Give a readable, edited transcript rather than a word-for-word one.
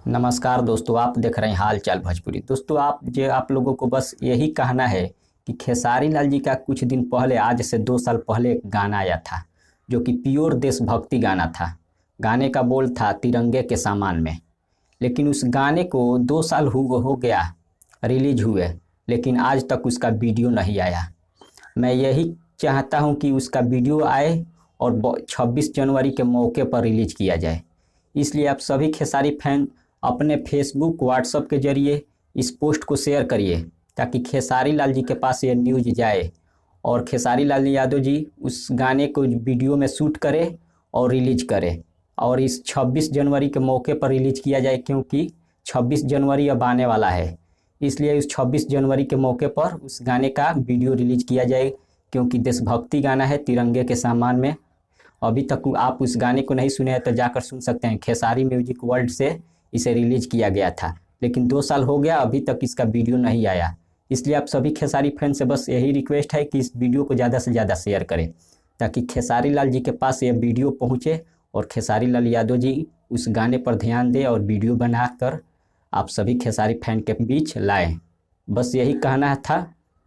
नमस्कार दोस्तों, आप देख रहे हैं हाल चाल भोजपुरी। दोस्तों, आप लोगों को बस यही कहना है कि खेसारी लाल जी का कुछ दिन पहले, आज से 2 साल पहले एक गाना आया था जो कि प्योर देशभक्ति गाना था। गाने का बोल था तिरंगे के सामान में। लेकिन उस गाने को 2 साल हो गया रिलीज हुए, लेकिन आज तक उसका वीडियो नहीं आया। मैं यही चाहता हूं कि उसका वीडियो आए और 26 जनवरी के मौके पर रिलीज किया जाए। इसलिए आप सभी खेसारी फैन अपने फेसबुक व्हाट्सएप के जरिए इस पोस्ट को शेयर करिए, ताकि खेसारी लाल जी के पास ये न्यूज़ जाए और खेसारी लाल यादव जी उस गाने को वीडियो में शूट करे और रिलीज करे। और इस 26 जनवरी के मौके पर रिलीज किया जाए, क्योंकि 26 जनवरी अब आने वाला है। इसलिए उस 26 जनवरी के मौके पर उस गाने का वीडियो रिलीज किया जाए, क्योंकि देशभक्ति गाना है तिरंगे के सामान में। अभी तक आप उस गाने को नहीं सुने हैं तो जाकर सुन सकते हैं। खेसारी म्यूजिक वर्ल्ड से इसे रिलीज किया गया था, लेकिन 2 साल हो गया, अभी तक इसका वीडियो नहीं आया। इसलिए आप सभी खेसारी फैन से बस यही रिक्वेस्ट है कि इस वीडियो को ज़्यादा से ज़्यादा शेयर करें, ताकि खेसारी लाल जी के पास ये वीडियो पहुँचे और खेसारी लाल यादव जी उस गाने पर ध्यान दें और वीडियो बनाकर आप सभी खेसारी फैन के बीच लाएं। बस यही कहना था।